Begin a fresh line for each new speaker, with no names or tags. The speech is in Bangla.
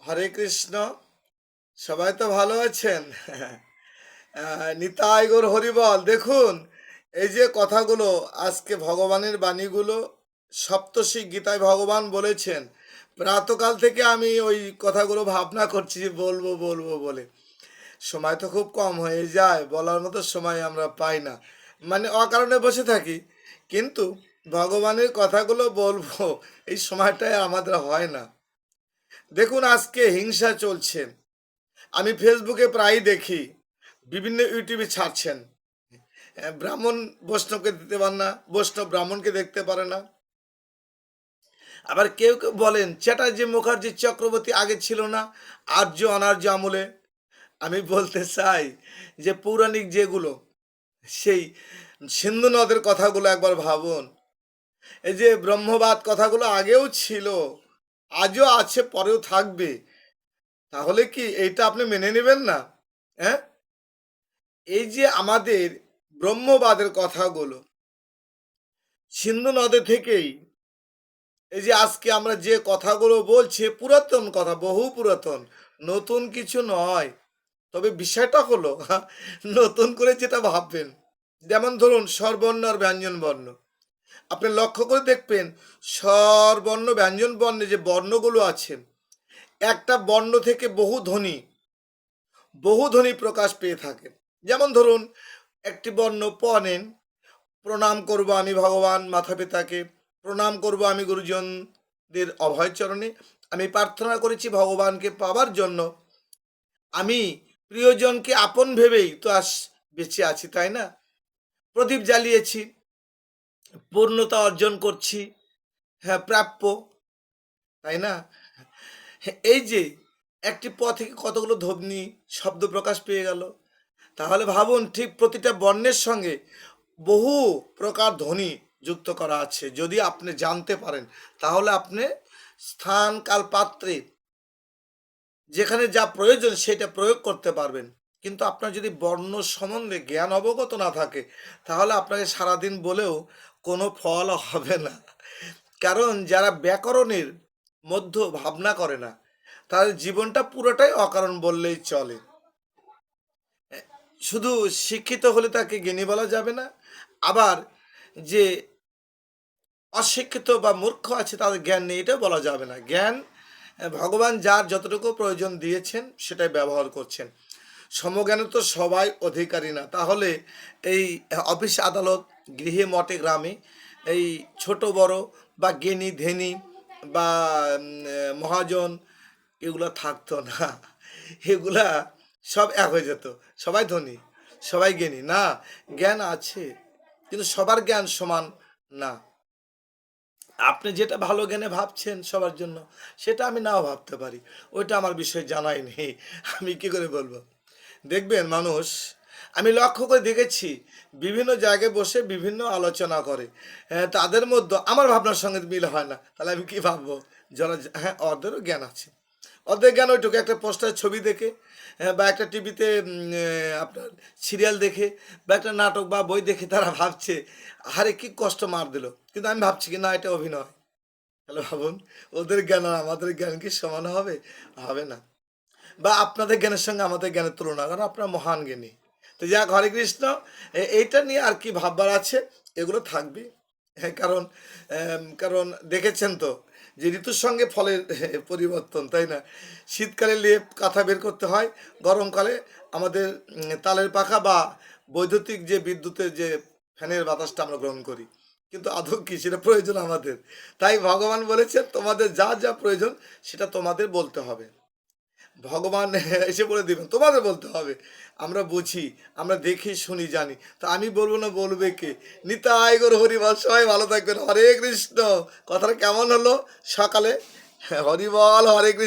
হরে কৃষ্ণ। সবাই তো ভালো আছেন? নিতাই গৌর হরিবল। দেখুন, এই যে কথাগুলো, আজকে ভগবানের বাণীগুলো সপ্তর্ষি গীতায় ভগবান বলেছেন। প্রাতকাল থেকে আমি ওই কথাগুলো ভাবনা করছি যে বলবো বলবো বলে। সময় তো খুব কম হয়ে যায়, বলার মতো সময় আমরা পাই না, মানে অকারণে বসে থাকি। কিন্তু ভগবানের কথাগুলো বলবো, এই সময়টাই আমাদের হয় না। দেখুন, আজকে হিংসা চলছে। আমি ফেসবুকে প্রায়ই দেখি, বিভিন্ন ইউটিউবে ছাড়ছেন। ব্রাহ্মণ বৈষ্ণবকে দিতে পারে না, বৈষ্ণব ব্রাহ্মণকে দেখতে পারে না। আবার কেউ কেউ বলেন চ্যাটার্জি মুখার্জি চক্রবর্তী আগে ছিল না, আর্য অনার্য আমলে। আমি বলতে চাই যে পৌরাণিক যেগুলো, সেই সিন্ধু নদের কথাগুলো একবার ভাবুন। এই যে ব্রহ্মবাদ কথাগুলো আগেও ছিল, আজও আছে, পরেও থাকবে। তাহলে কি এইটা আপনি মেনে নেবেন না? হ্যাঁ, এই যে আমাদের ব্রহ্মবাদের কথাগুলো সিন্ধু নদী থেকেই, এই যে আজকে আমরা যে কথাগুলো বলছি, পুরাতন কথা, বহু পুরাতন, নতুন কিছু নয়। তবে বিষয়টা হলো নতুন করে যেটা ভাববেন। যেমন ধরুন স্বরবর্ণ আর ব্যঞ্জন বর্ণ, আপনি লক্ষ্য করে দেখবেন স্বরবর্ণ ব্যঞ্জন বর্ণে যে বর্ণগুলো আছে, একটা বর্ণ থেকে বহু ধ্বনি প্রকাশ পেয়ে থাকে। যেমন ধরুন একটি বর্ণ প নেন, প্রণাম করব আমি ভগবান মাতা পিতাকে, প্রণাম করব আমি গুরুজনদের অভয় চরণে, আমি প্রার্থনা করেছি ভগবানকে পাওয়ার জন্য, আমি প্রিয়জনকে আপন ভেবেই তো বেঁচে আছি, তাই না? প্রদীপ জ্বালিয়েছি, পূর্ণতা অর্জন করছি, হ্যাঁ প্রাপ্য, তাই না? এই যে একটি প থেকে কতগুলো ধ্বনি শব্দ প্রকাশ পেয়ে গেল। তাহলে ভাবুন, ঠিক প্রতিটা বর্ণের সঙ্গে বহু প্রকার ধ্বনি যুক্ত করা আছে। যদি আপনি জানতে পারেন, তাহলে আপনি স্থান কাল পাত্রে যেখানে যা প্রয়োজন সেটা প্রয়োগ করতে পারবেন। কিন্তু আপনার যদি বর্ণ সম্বন্ধে জ্ঞান অবগত না থাকে, তাহলে আপনাকে সারাদিন বলেও কোনো ফল হবে না। কারণ যারা ব্যাকরণের মধ্য ভাবনা করে না, তাদের জীবনটা পুরোটাই অকারণ বললেই চলে। শুধু শিক্ষিত হলে তাকে জ্ঞানী বলা যাবে না, আবার যে অশিক্ষিত বা মূর্খ আছে তাদের জ্ঞান নেই এটাও বলা যাবে না। জ্ঞান ভগবান যার যতটুকু প্রয়োজন দিয়েছেন সেটাই ব্যবহার করছেন। সমজ্ঞানে তো সবাই অধিকারী না। তাহলে এই অফিস আদালত, গৃহে মঠে গ্রামে, এই ছোট বড় বা জ্ঞানী ধেনী বা মহাজন, এগুলো থাকতো না। এগুলা সব এক হয়ে যেত, সবাই ধনী, সবাই জ্ঞানী না। জ্ঞান আছে, কিন্তু সবার জ্ঞান সমান না। আপনি যেটা ভালো জ্ঞানে ভাবছেন সবার জন্য, সেটা আমি নাও ভাবতে পারি, ওইটা আমার বিষয় জানাই নেই, আমি কি করে বলবো? দেখবেন মানুষ, আমি লক্ষ্য করে দেখেছি, বিভিন্ন জায়গায় বসে বিভিন্ন আলোচনা করে, তাদের মধ্যে আমার ভাবনার সঙ্গে মিল হয় না। তাহলে আমি কি ভাববো? যারা, হ্যাঁ, ওদেরও জ্ঞান আছে, ওদের জ্ঞান ওইটুকু একটা পোস্টার ছবি দেখে, বা একটা টিভিতে আপনার সিরিয়াল দেখে, বা একটা নাটক বা বই দেখে তারা ভাবছে আরে কি কষ্ট মার দিল। কিন্তু আমি ভাবছি কি না, এটা অভিনয়। তাহলে ভাবুন, ওদের জ্ঞান আর আমাদের জ্ঞান কি সমান হবে? হবে না। বা আপনাদের জ্ঞানের সঙ্গে আমাদের জ্ঞানের তুলনা, কারণ আপনারা মহান জ্ঞানী। তো যাক, হরে কৃষ্ণ। এইটা নিয়ে আর কি ভাববার আছে, এগুলো থাকবে। হ্যাঁ, কারণ কারণ দেখেছেন তো যে ঋতুর সঙ্গে ফলের পরিবর্তন, তাই না? শীতকালে লেপ কাঁথা বের করতে হয়, গরমকালে আমাদের তালের পাখা বা বৈদ্যুতিক যে বিদ্যুতের যে ফ্যানের বাতাসটা আমরা গ্রহণ করি। কিন্তু আদৌ কি সেটা প্রয়োজন আমাদের? তাই ভগবান বলেছেন তোমাদের যা যা প্রয়োজন সেটা তোমাদের বলতে হবে। ভগবান এসে বলে দিবেন, তোমাদের বলতে হবে। আমরা বুঝি, আমরা দেখি শুনি জানি, তো আমি বলবো না, বলবে কে? নিতাই গৌর হরিবল। সবাই ভালো থাকবেন। হরে কৃষ্ণ। কথাটা কেমন হলো সকালে? হরিবল, হরে কৃষ্ণ।